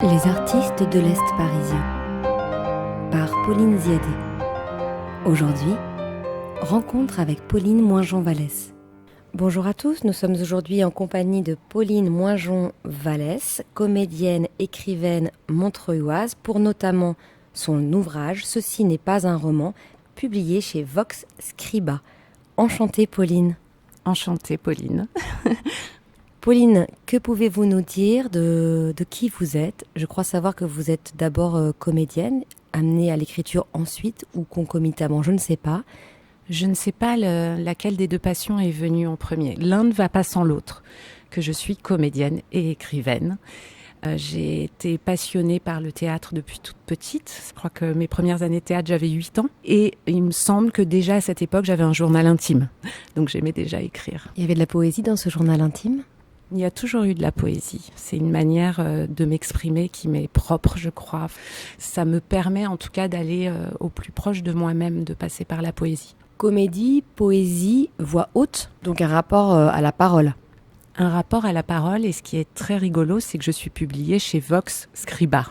Les artistes de l'Est parisien par Pauline Ziadé. Aujourd'hui, rencontre avec Pauline Moinjon-Vallès. Bonjour à tous, nous sommes aujourd'hui en compagnie de Pauline Moinjon-Vallès, comédienne, écrivaine montreuilloise, pour notamment son ouvrage « Ceci n'est pas un roman », publié chez Vox Scriba. Enchantée Pauline. Enchantée Pauline. Pauline, que pouvez-vous nous dire de qui vous êtes ? Je crois savoir que vous êtes d'abord comédienne, amenée à l'écriture ensuite ou concomitamment, je ne sais pas. Je ne sais pas laquelle des deux passions est venue en premier. L'un ne va pas sans l'autre, que je suis comédienne et écrivaine. J'ai été passionnée par le théâtre depuis toute petite. Je crois que mes premières années de théâtre, j'avais 8 ans. Et il me semble que déjà à cette époque, j'avais un journal intime. Donc j'aimais déjà écrire. Il y avait de la poésie dans ce journal intime ? Il y a toujours eu de la poésie. C'est une manière de m'exprimer qui m'est propre, je crois. Ça me permet en tout cas d'aller au plus proche de moi-même, de passer par la poésie. Comédie, poésie, voix haute, donc un rapport à la parole. Un rapport à la parole, et ce qui est très rigolo, c'est que je suis publiée chez Vox Scriba.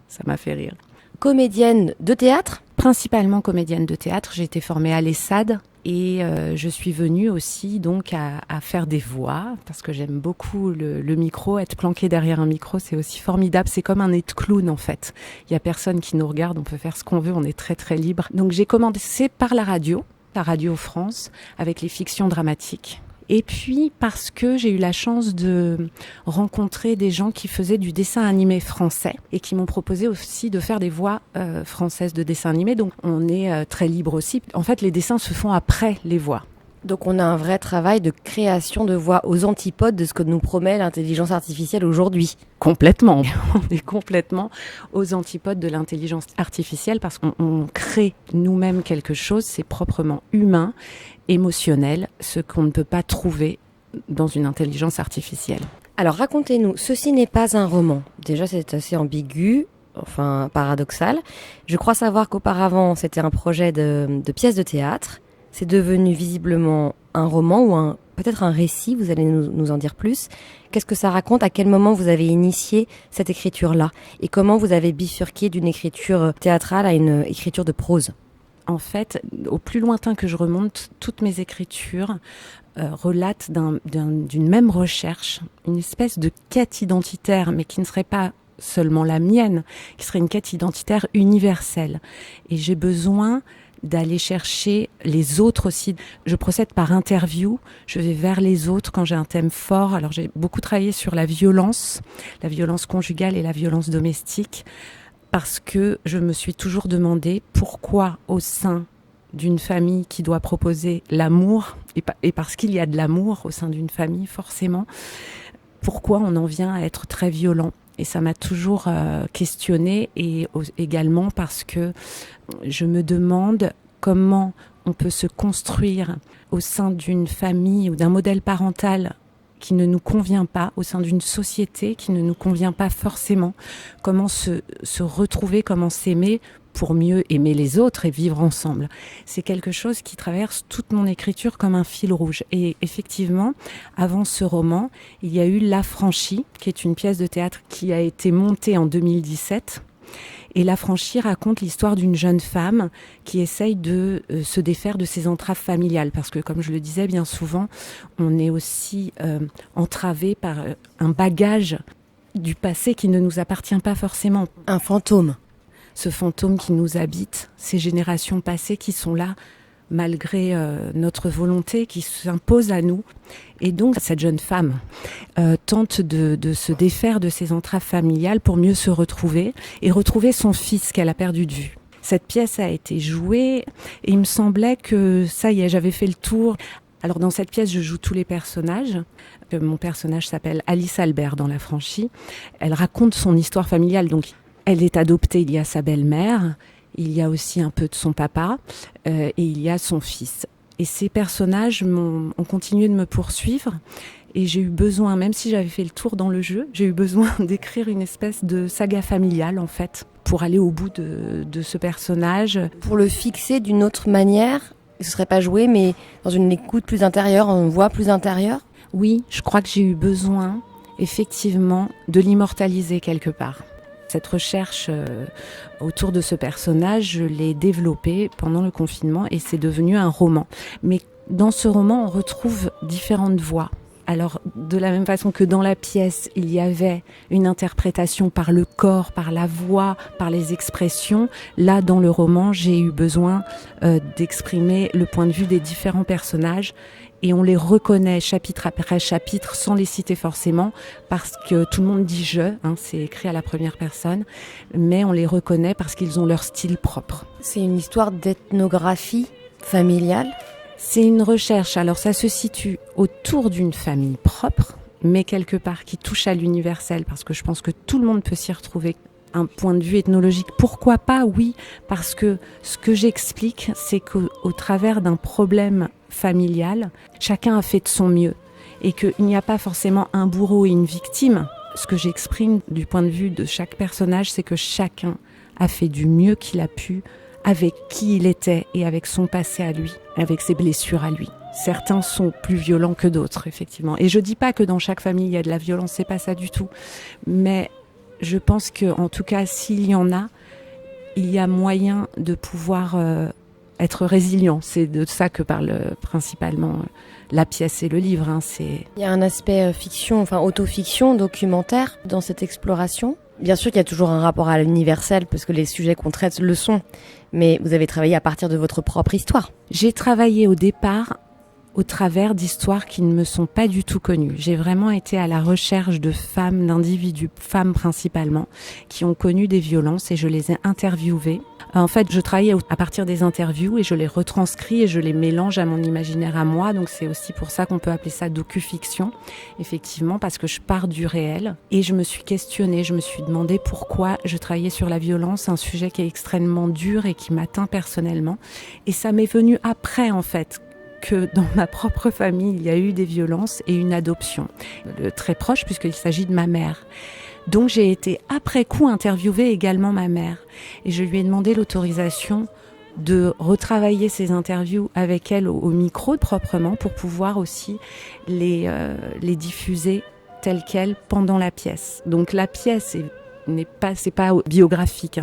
Ça m'a fait rire. Comédienne de théâtre ? Principalement comédienne de théâtre. J'ai été formée à l'ESSAD et je suis venue aussi donc à faire des voix parce que j'aime beaucoup le micro. Être planquée derrière un micro, c'est aussi formidable. C'est comme un nez de clown en fait. Il n'y a personne qui nous regarde, on peut faire ce qu'on veut, on est très très libre. Donc j'ai commencé par la Radio France, avec les fictions dramatiques. Et puis parce que j'ai eu la chance de rencontrer des gens qui faisaient du dessin animé français et qui m'ont proposé aussi de faire des voix françaises de dessin animé. Donc on est très libre aussi. En fait, les dessins se font après les voix. Donc on a un vrai travail de création de voix aux antipodes de ce que nous promet l'intelligence artificielle aujourd'hui. Complètement. On est complètement aux antipodes de l'intelligence artificielle parce qu'on crée nous-mêmes quelque chose, c'est proprement humain, émotionnel, ce qu'on ne peut pas trouver dans une intelligence artificielle. Alors racontez-nous, ceci n'est pas un roman. Déjà c'est assez ambigu, enfin paradoxal. Je crois savoir qu'auparavant c'était un projet de pièce de théâtre. C'est devenu visiblement un roman ou peut-être un récit, vous allez nous en dire plus. Qu'est-ce que ça raconte ? À quel moment vous avez initié cette écriture-là ? Et comment vous avez bifurqué d'une écriture théâtrale à une écriture de prose ? En fait, au plus lointain que je remonte, toutes mes écritures relatent d'une même recherche, une espèce de quête identitaire, mais qui ne serait pas seulement la mienne, qui serait une quête identitaire universelle. Et j'ai besoin d'aller chercher les autres aussi. Je procède par interview, je vais vers les autres quand j'ai un thème fort. Alors j'ai beaucoup travaillé sur la violence conjugale et la violence domestique, parce que je me suis toujours demandé pourquoi au sein d'une famille qui doit proposer l'amour, et parce qu'il y a de l'amour au sein d'une famille forcément, pourquoi on en vient à être très violent. Et ça m'a toujours questionnée, et également parce que je me demande comment on peut se construire au sein d'une famille ou d'un modèle parental qui ne nous convient pas, au sein d'une société qui ne nous convient pas forcément. Comment se retrouver, comment s'aimer pour mieux aimer les autres et vivre ensemble. C'est quelque chose qui traverse toute mon écriture comme un fil rouge. Et effectivement, avant ce roman, il y a eu L'Affranchi, qui est une pièce de théâtre qui a été montée en 2017. Et L'Affranchi raconte l'histoire d'une jeune femme qui essaye de se défaire de ses entraves familiales. Parce que, comme je le disais bien souvent, on est aussi entravé par un bagage du passé qui ne nous appartient pas forcément. Un fantôme. Ce fantôme qui nous habite, ces générations passées qui sont là malgré notre volonté, qui s'impose à nous. Et donc cette jeune femme tente de se défaire de ses entraves familiales pour mieux se retrouver et retrouver son fils qu'elle a perdu de vue. Cette pièce a été jouée et il me semblait que ça y est, j'avais fait le tour. Alors dans cette pièce, je joue tous les personnages. Mon personnage s'appelle Alice Albert dans L'Affranchi. Elle raconte son histoire familiale, donc elle est adoptée, il y a sa belle-mère, il y a aussi un peu de son papa et il y a son fils. Et ces personnages ont continué de me poursuivre et j'ai eu besoin, même si j'avais fait le tour dans le jeu, j'ai eu besoin d'écrire une espèce de saga familiale en fait, pour aller au bout de ce personnage. Pour le fixer d'une autre manière, ce ne serait pas joué, mais dans une écoute plus intérieure, une voix plus intérieure ? Oui, je crois que j'ai eu besoin effectivement de l'immortaliser quelque part. Cette recherche autour de ce personnage, je l'ai développée pendant le confinement et c'est devenu un roman. Mais dans ce roman, on retrouve différentes voix. Alors, de la même façon que dans la pièce, il y avait une interprétation par le corps, par la voix, par les expressions, là, dans le roman, j'ai eu besoin d'exprimer le point de vue des différents personnages et on les reconnaît chapitre après chapitre sans les citer forcément parce que tout le monde dit « je », c'est écrit à la première personne, mais on les reconnaît parce qu'ils ont leur style propre. C'est une histoire d'ethnographie familiale ? C'est une recherche, alors ça se situe autour d'une famille propre, mais quelque part qui touche à l'universel, parce que je pense que tout le monde peut s'y retrouver. Un point de vue ethnologique, pourquoi pas? Oui, parce que ce que j'explique, c'est qu'au travers d'un problème familial, chacun a fait de son mieux, et qu'il n'y a pas forcément un bourreau et une victime. Ce que j'exprime du point de vue de chaque personnage, c'est que chacun a fait du mieux qu'il a pu, avec qui il était et avec son passé à lui, avec ses blessures à lui. Certains sont plus violents que d'autres, effectivement. Et je dis pas que dans chaque famille, il y a de la violence, c'est pas ça du tout. Mais je pense que, en tout cas, s'il y en a, il y a moyen de pouvoir être résilient. C'est de ça que parle principalement la pièce et le livre. Il y a un aspect fiction, enfin autofiction, documentaire dans cette exploration. Bien sûr qu'il y a toujours un rapport à l'universel, parce que les sujets qu'on traite le sont, mais vous avez travaillé à partir de votre propre histoire. J'ai travaillé au départ au travers d'histoires qui ne me sont pas du tout connues. J'ai vraiment été à la recherche de femmes, d'individus, femmes principalement, qui ont connu des violences et je les ai interviewées. En fait, je travaillais à partir des interviews et je les retranscris et je les mélange à mon imaginaire à moi. Donc c'est aussi pour ça qu'on peut appeler ça docu-fiction, effectivement, parce que je pars du réel. Et je me suis questionnée, je me suis demandé pourquoi je travaillais sur la violence, un sujet qui est extrêmement dur et qui m'atteint personnellement. Et ça m'est venu après, en fait, que dans ma propre famille, il y a eu des violences et une adoption. Très proche, puisqu'il s'agit de ma mère. Donc j'ai été après coup interviewer également ma mère. Et je lui ai demandé l'autorisation de retravailler ces interviews avec elle au micro proprement pour pouvoir aussi les diffuser telles quelles pendant la pièce. Donc la pièce c'est pas biographique,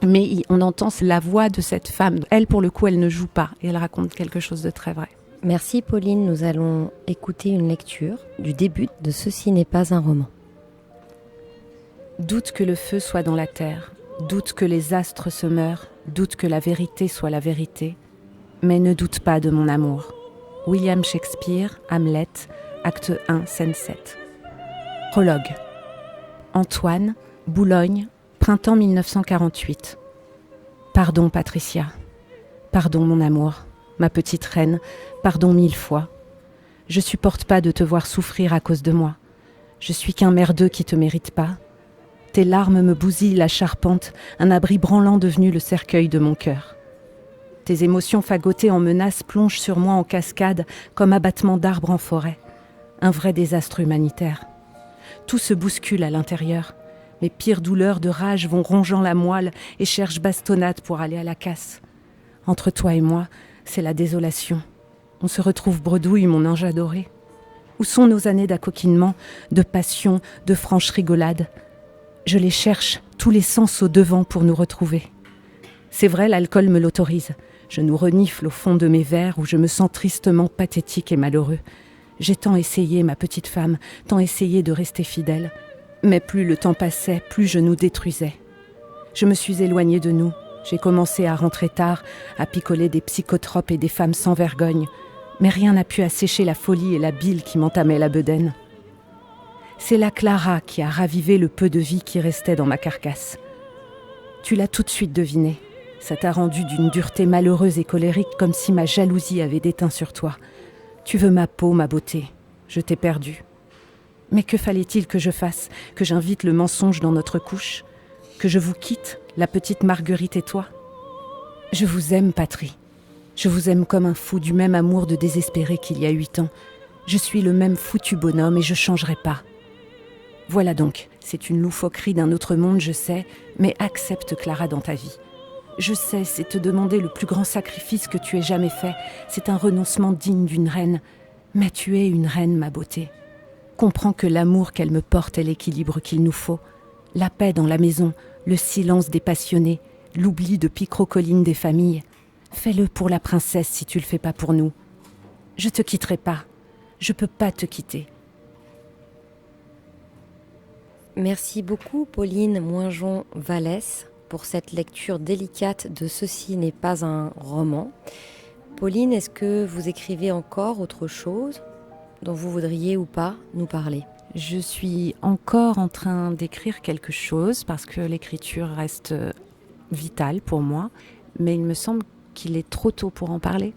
mais on entend la voix de cette femme. Elle, pour le coup, elle ne joue pas et elle raconte quelque chose de très vrai. Merci Pauline, nous allons écouter une lecture du début de Ceci n'est pas un roman. Doute que le feu soit dans la terre, doute que les astres se meurent, doute que la vérité soit la vérité, mais ne doute pas de mon amour. William Shakespeare, Hamlet, acte 1, scène 7. Prologue. Antoine, Boulogne, printemps 1948. Pardon, Patricia. Pardon, mon amour. Ma petite reine, pardon 1000 fois. Je supporte pas de te voir souffrir à cause de moi. Je suis qu'un merdeux qui te mérite pas. Tes larmes me bousillent la charpente, un abri branlant devenu le cercueil de mon cœur. Tes émotions fagotées en menaces plongent sur moi en cascade comme abattement d'arbres en forêt. Un vrai désastre humanitaire. Tout se bouscule à l'intérieur. Mes pires douleurs de rage vont rongeant la moelle et cherchent bastonnade pour aller à la casse. Entre toi et moi, c'est la désolation. On se retrouve bredouille, mon ange adoré. Où sont nos années d'accoquinement, de passion, de franche rigolade ? Je les cherche, tous les sens au devant pour nous retrouver. C'est vrai, l'alcool me l'autorise. Je nous renifle au fond de mes verres où je me sens tristement pathétique et malheureux. J'ai tant essayé, ma petite femme, tant essayé de rester fidèle. Mais plus le temps passait, plus je nous détruisais. Je me suis éloignée de nous. J'ai commencé à rentrer tard, à picoler des psychotropes et des femmes sans vergogne. Mais rien n'a pu assécher la folie et la bile qui m'entamaient la bedaine. C'est la Clara qui a ravivé le peu de vie qui restait dans ma carcasse. Tu l'as tout de suite deviné. Ça t'a rendu d'une dureté malheureuse et colérique comme si ma jalousie avait déteint sur toi. Tu veux ma peau, ma beauté. Je t'ai perdue. Mais que fallait-il que je fasse ? Que j'invite le mensonge dans notre couche ? Que je vous quitte, la petite Marguerite et toi ? Je vous aime, Patrie. Je vous aime comme un fou, du même amour de désespéré qu'il y a 8 ans. Je suis le même foutu bonhomme et je changerai pas. Voilà donc, c'est une loufoquerie d'un autre monde, je sais, mais accepte Clara dans ta vie. Je sais, c'est te demander le plus grand sacrifice que tu aies jamais fait. C'est un renoncement digne d'une reine. Mais tu es une reine, ma beauté. Comprends que l'amour qu'elle me porte est l'équilibre qu'il nous faut. La paix dans la maison, le silence des passionnés, l'oubli de picrocolline des familles. Fais-le pour la princesse si tu le fais pas pour nous. Je te quitterai pas. Je peux pas te quitter. Merci beaucoup Pauline Moinjon-Vallès pour cette lecture délicate de Ceci n'est pas un roman. Pauline, est-ce que vous écrivez encore autre chose dont vous voudriez ou pas nous parler ? Je suis encore en train d'écrire quelque chose parce que l'écriture reste vitale pour moi, mais il me semble qu'il est trop tôt pour en parler.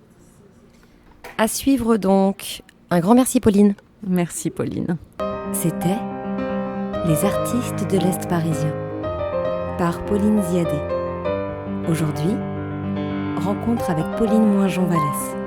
À suivre donc. Un grand merci Pauline. Merci Pauline. C'était Les artistes de l'Est parisien par Pauline Ziadé. Aujourd'hui, rencontre avec Pauline Moinjon-Vallès.